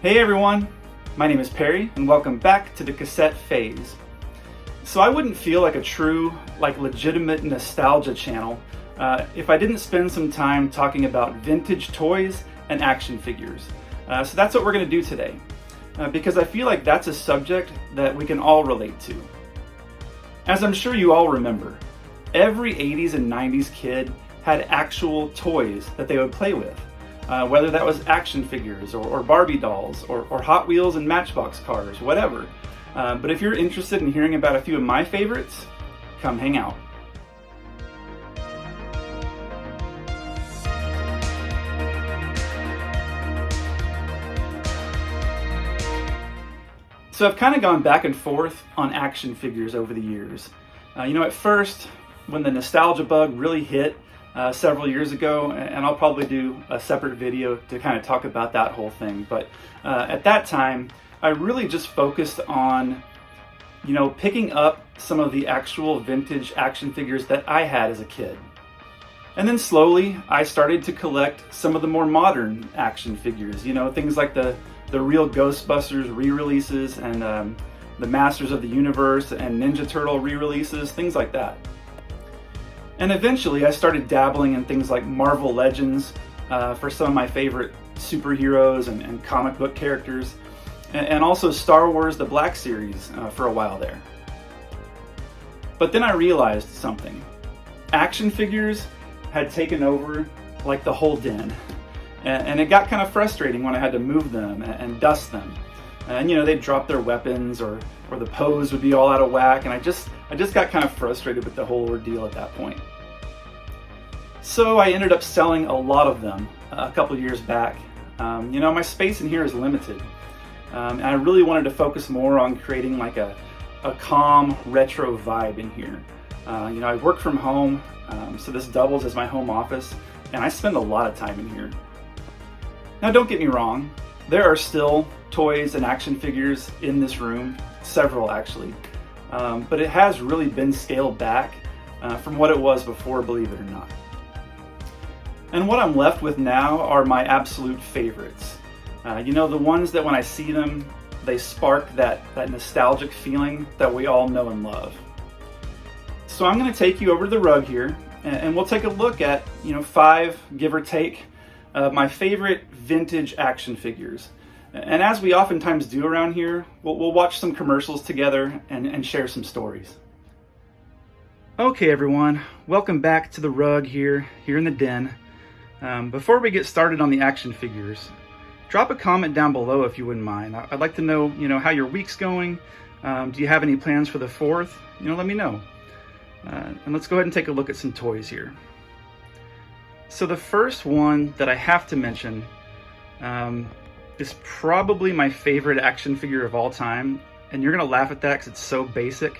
Hey everyone, my name is Perry and welcome back to the cassette phase. So I wouldn't feel like a true, legitimate nostalgia channel if I didn't spend some time talking about vintage toys and action figures. So that's what we're going to do today, because I feel like that's a subject that we can all relate to. As I'm sure you all remember, every 80s and 90s kid had actual toys that they would play with. Whether that was action figures or Barbie dolls or Hot Wheels and Matchbox cars, whatever. But if you're interested in hearing about a few of my favorites, come hang out. So I've kind of gone back and forth on action figures over the years. At first, when the nostalgia bug really hit, several years ago, and I'll probably do a separate video to kind of talk about that whole thing. But at that time, I really just focused on, picking up some of the actual vintage action figures that I had as a kid. And then slowly, I started to collect some of the more modern action figures, things like the real Ghostbusters re-releases and the Masters of the Universe and Ninja Turtle re-releases, things like that. And eventually I started dabbling in things like Marvel Legends for some of my favorite superheroes and comic book characters, and also Star Wars The Black Series for a while there. But then I realized something. Action figures had taken over like the whole den, and it got kind of frustrating when I had to move them and dust them. And they'd drop their weapons or the pose would be all out of whack, and I just got kind of frustrated with the whole ordeal at that point. So I ended up selling a lot of them a couple years back. My space in here is limited, and I really wanted to focus more on creating like a calm retro vibe in here. I work from home, so this doubles as my home office, and I spend a lot of time in here. Now don't get me wrong, there are still toys and action figures in this room, several actually, but it has really been scaled back from what it was before, believe it or not. And what I'm left with now are my absolute favorites. The ones that when I see them, they spark that nostalgic feeling that we all know and love. So I'm going to take you over to the rug here, and we'll take a look at 5, give or take, my favorite vintage action figures. And as we oftentimes do around here, we'll watch some commercials together and share some stories. Okay everyone, welcome back to the rug here in the den. Before we get started on the action figures, drop a comment down below if you wouldn't mind. I'd like to know, how your week's going. Do you have any plans for the 4th? Let me know. And let's go ahead and take a look at some toys here. So the first one that I have to mention is probably my favorite action figure of all time. And you're gonna laugh at that because it's so basic.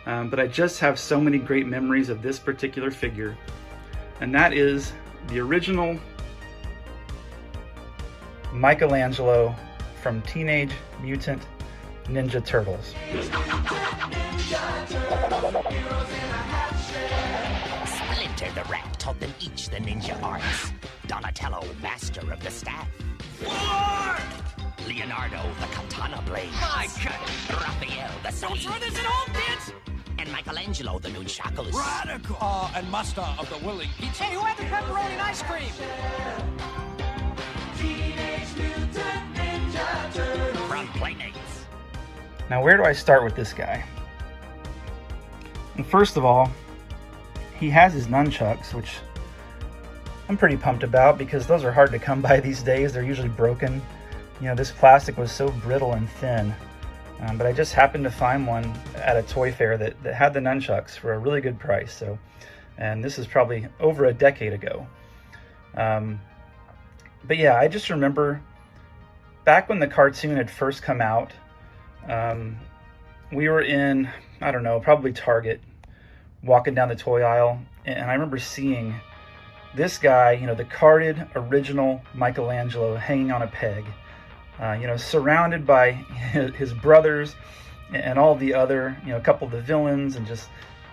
But I just have so many great memories of this particular figure. And that is the original Michelangelo from Teenage Mutant Ninja Turtles. Splinter the Rat taught them each the ninja arts. Donatello, master of the staff. Leonardo, the katana blade. My cut. Raphael, the Don't sleeve. throw this at home, kids! And Michelangelo, the nunchakus. Radical! And master of the willing pizza. Hey, who had the pepperoni and ice cream? Teenage Mutant Ninja Turtles. From Playmates. Now where do I start with this guy? And first of all, he has his nunchucks, which I'm pretty pumped about because those are hard to come by these days. They're usually broken. This plastic was so brittle and thin. But I just happened to find one at a toy fair that had the nunchucks for a really good price. And this is probably over a decade ago. But yeah, I just remember back when the cartoon had first come out, we were in, I don't know, probably Target, walking down the toy aisle. And I remember seeing this guy, the carded original Michelangelo hanging on a peg. Surrounded by his brothers and all the other, a couple of the villains,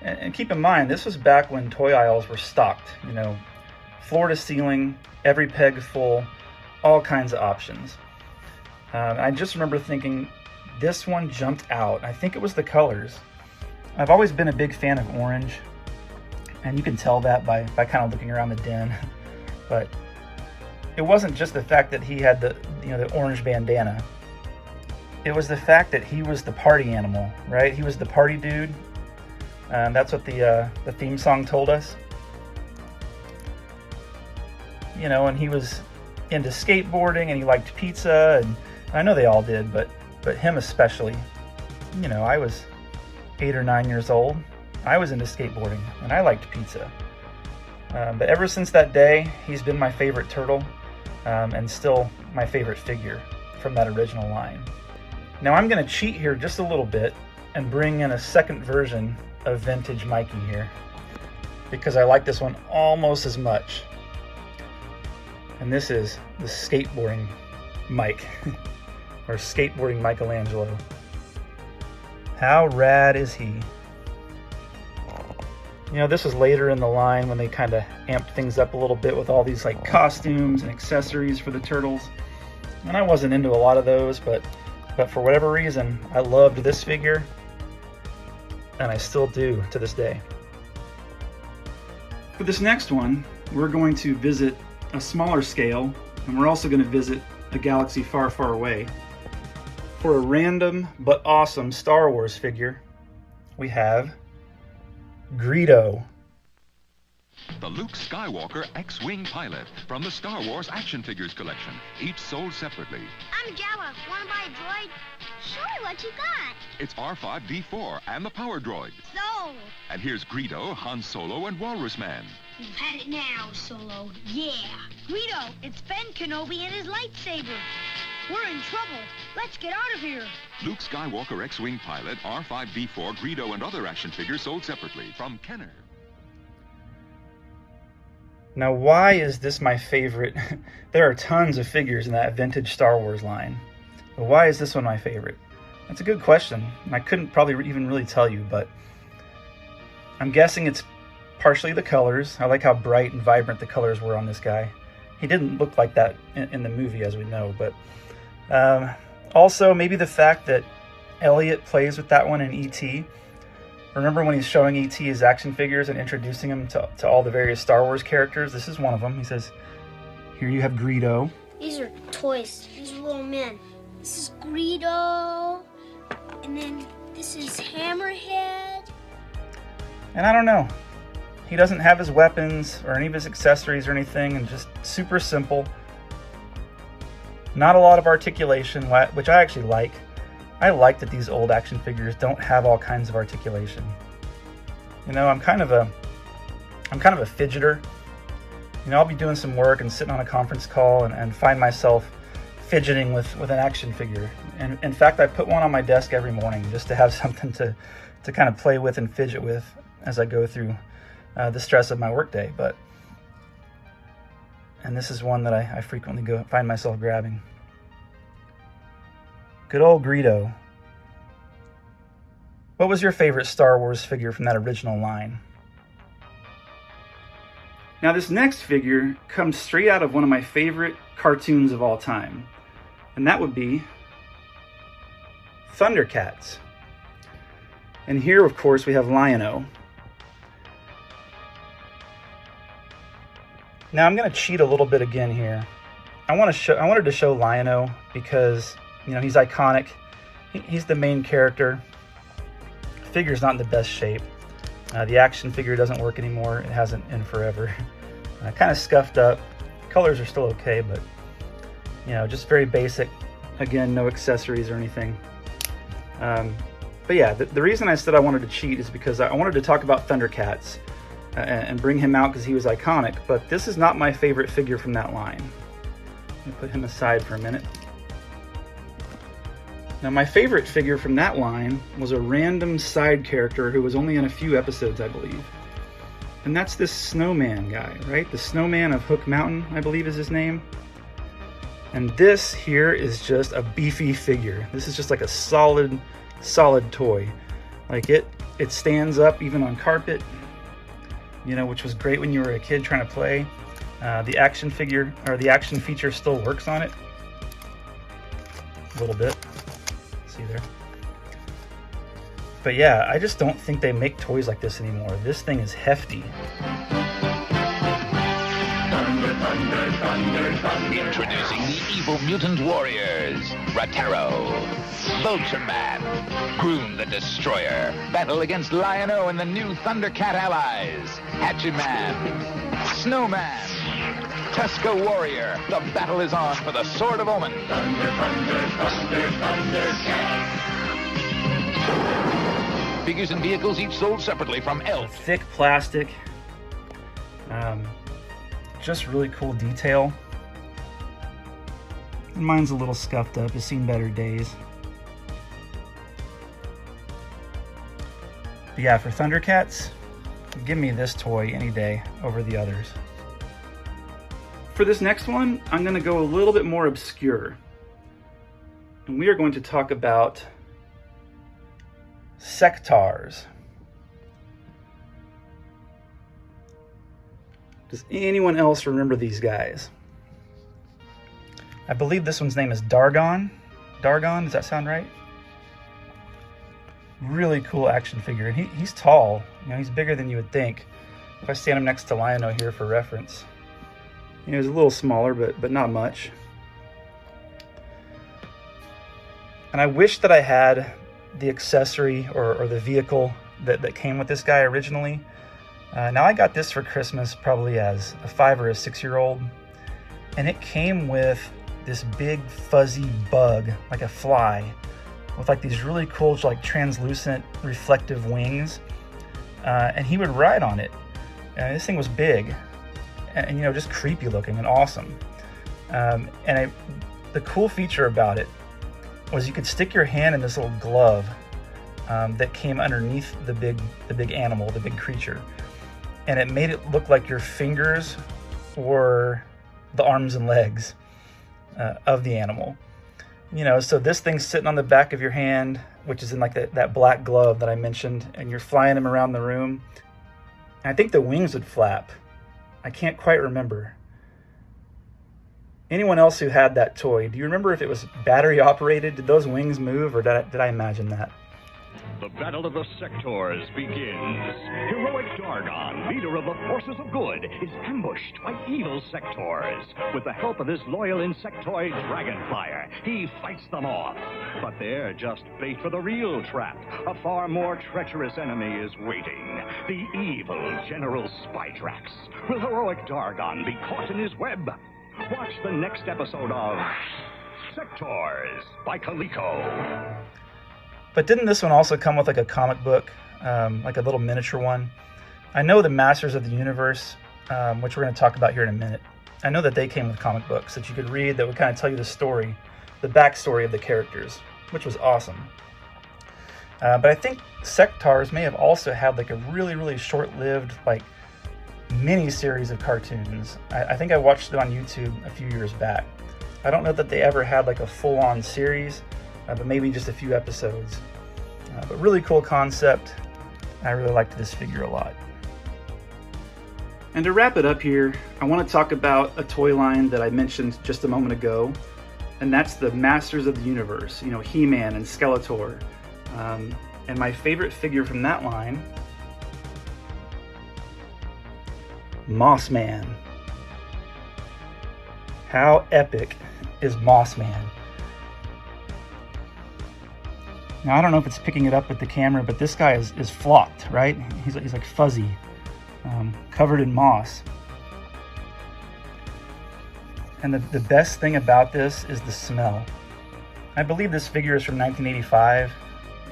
and keep in mind, this was back when toy aisles were stocked, floor to ceiling, every peg full, all kinds of options. I just remember thinking this one jumped out. I think it was the colors. I've always been a big fan of orange, and you can tell that by kind of looking around the den. But it wasn't just the fact that he had the orange bandana. It was the fact that he was the party animal, right? He was the party dude. That's what the theme song told us. And he was into skateboarding, and he liked pizza, and I know they all did, but him especially. I was 8 or 9 years old. I was into skateboarding, and I liked pizza. But ever since that day, he's been my favorite turtle, and still my favorite figure from that original line. Now I'm going to cheat here just a little bit and bring in a second version of vintage Mikey here, because I like this one almost as much. And this is the skateboarding Mike, or skateboarding Michelangelo. How rad is he? This was later in the line when they kind of amped things up a little bit with all these like costumes and accessories for the turtles. And I wasn't into a lot of those, but for whatever reason, I loved this figure, and I still do to this day. For this next one, we're going to visit a smaller scale, and we're also going to visit a galaxy far, far away. For a random but awesome Star Wars figure, we have Greedo. The Luke Skywalker X-Wing pilot from the Star Wars action figures collection, each sold separately. I'm Jabba. Want to buy a droid? Show me what you got. It's R5-D4 and the power droid. Sold. And here's Greedo, Han Solo, and Walrus Man. You've had it now, Solo. Yeah. Greedo, it's Ben Kenobi and his lightsaber. We're in trouble. Let's get out of here. Luke Skywalker X-Wing pilot, R5-D4, Greedo, and other action figures sold separately from Kenner. Now, why is this my favorite? There are tons of figures in that vintage Star Wars line. But why is this one my favorite? That's a good question. I couldn't probably even really tell you, but I'm guessing it's partially the colors. I like how bright and vibrant the colors were on this guy. He didn't look like that in the movie, as we know, but also maybe the fact that Elliot plays with that one in E.T. Remember when he's showing E.T. his action figures and introducing him to all the various Star Wars characters? This is one of them. He says, here you have Greedo. These are toys. These are little men. This is Greedo. And then this is Hammerhead. And I don't know. He doesn't have his weapons or any of his accessories or anything, and just super simple. Not a lot of articulation, which I actually like. I like that these old action figures don't have all kinds of articulation. I'm kind of a fidgeter. I'll be doing some work and sitting on a conference call and find myself fidgeting with an action figure. And in fact, I put one on my desk every morning just to have something to kind of play with and fidget with as I go through the stress of my workday. And this is one that I frequently find myself grabbing. Good old Greedo. What was your favorite Star Wars figure from that original line? Now this next figure comes straight out of one of my favorite cartoons of all time, and that would be Thundercats. And here, of course, we have Lion-O. Now I'm going to cheat a little bit again here. I wanted to show Lion-O because he's iconic. He's the main character. The figure's not in the best shape. The action figure doesn't work anymore. It hasn't in forever. Kind of scuffed up. Colors are still okay, but just very basic. Again, no accessories or anything. But yeah, the reason I said I wanted to cheat is because I wanted to talk about Thundercats and bring him out because he was iconic. But this is not my favorite figure from that line. Let me put him aside for a minute. Now, my favorite figure from that line was a random side character who was only in a few episodes, I believe. And that's this snowman guy, right? The snowman of Hook Mountain, I believe is his name. And this here is just a beefy figure. This is just like a solid toy. Like it stands up even on carpet, which was great when you were a kid trying to play. The action figure, or the action feature still works on it. a little bit. See there? But yeah, I just don't think they make toys like this anymore. This thing is hefty. Introducing the evil mutant warriors, Ratero, Vulture-Man, Groom the Destroyer, battle against Lion-O and the new Thundercat allies, Hatchet-Man, Snowman, Tusker Warrior. The battle is on for the Sword of Omen. Figures and vehicles each sold separately from Elf. Thick plastic. Just really cool detail. Mine's a little scuffed up. It's seen better days. But yeah, for Thundercats, give me this toy any day over the others. For this next one, I'm going to go a little bit more obscure. And we are going to talk about Sectaurs. Does anyone else remember these guys? I believe this one's name is Dargon. Dargon, does that sound right? Really cool action figure. And he's tall. You know, he's bigger than you would think. If I stand him next to Lion-O here for reference. You know, he's a little smaller, but not much. And I wish that I had the accessory or the vehicle that came with this guy originally. Now I got this for Christmas probably as a 5 or a 6-year-old, and it came with this big fuzzy bug, like a fly, with like these really cool like translucent reflective wings, and he would ride on it. And this thing was big, and you know, just creepy looking and awesome. The cool feature about it was you could stick your hand in this little glove that came underneath the big animal, the big creature. And it made it look like your fingers were the arms and legs of the animal. You know, so this thing's sitting on the back of your hand, which is in like that black glove that I mentioned, and you're flying him around the room. And I think the wings would flap. I can't quite remember. Anyone else who had that toy, do you remember if it was battery operated? Did those wings move, or did I imagine that? The Battle of the Sectaurs begins. Heroic Dargon, leader of the forces of good, is ambushed by evil Sectaurs. With the help of his loyal insectoid Dragonflyer, he fights them off. But they're just bait for the real trap. A far more treacherous enemy is waiting. The evil General Spytrax. Will heroic Dargon be caught in his web? Watch the next episode of Sectaurs by Coleco. But didn't this one also come with like a comic book, like a little miniature one? I know the Masters of the Universe, which we're going to talk about here in a minute. I know that they came with comic books that you could read that would kind of tell you the story, the backstory of the characters, which was awesome. But I think Sectaurs may have also had like a really, really short-lived like mini series of cartoons. I think I watched it on YouTube a few years back. I don't know that they ever had like a full-on series, but maybe just a few episodes. But really cool concept. I really liked this figure a lot. And to wrap it up here, I want to talk about a toy line that I mentioned just a moment ago, and that's the Masters of the Universe. You know, He-Man and Skeletor. And my favorite figure from that line, Mossman. How epic is Mossman? Now, I don't know if it's picking it up with the camera, but this guy is flocked, right? He's like fuzzy, covered in moss. And the best thing about this is the smell. I believe this figure is from 1985,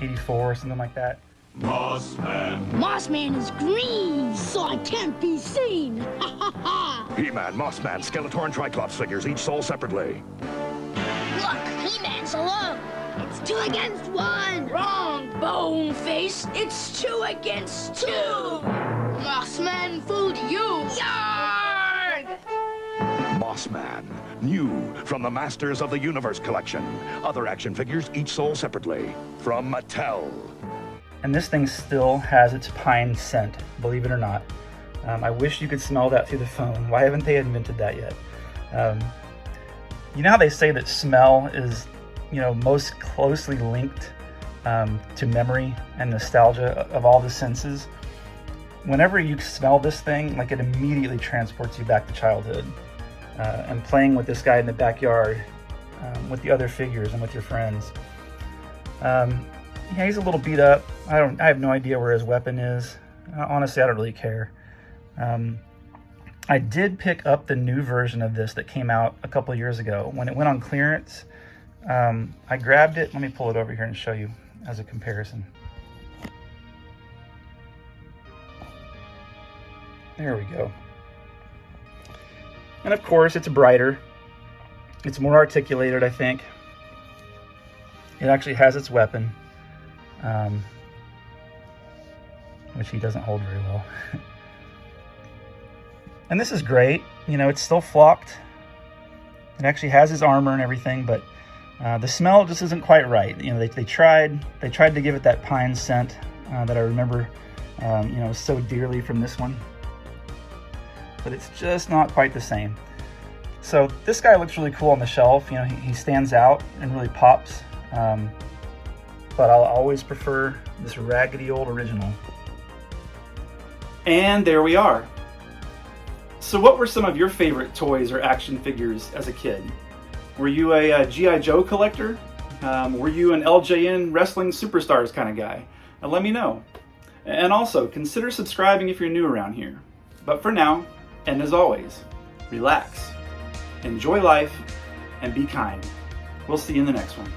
84, something like that. Mossman is green, so I can't be seen. Ha ha ha! He-Man, Mossman, Skeletor, and Triclops figures, each sold separately. Look, He-Man's alone. It's 2 against 1. Wrong, Boneface. It's 2 against 2. Mossman fooled you. Yarg! Mossman, new from the Masters of the Universe collection. Other action figures, each sold separately. From Mattel. And this thing still has its pine scent, believe it or not. I wish you could smell that through the phone. Why haven't they invented that yet? You know how they say that smell is most closely linked to memory and nostalgia of all the senses. Whenever you smell this thing, like, it immediately transports you back to childhood and playing with this guy in the backyard with the other figures and with your friends. Yeah, he's a little beat up. I have no idea where his weapon is. Honestly, I don't really care. I did pick up the new version of this that came out a couple years ago. When it went on clearance, I grabbed it. Let me pull it over here and show you as a comparison. There we go. And of course, it's brighter. It's more articulated, I think. It actually has its weapon, which he doesn't hold very well. And this is great. It's still flocked. It actually has his armor and everything, but the smell just isn't quite right. They tried to give it that pine scent that I remember, so dearly from this one. But it's just not quite the same. So this guy looks really cool on the shelf. He stands out and really pops. But I'll always prefer this raggedy old original. And there we are. So what were some of your favorite toys or action figures as a kid? Were you a G.I. Joe collector? Were you an LJN Wrestling Superstars kind of guy? Let me know. And also, consider subscribing if you're new around here. But for now, and as always, relax, enjoy life, and be kind. We'll see you in the next one.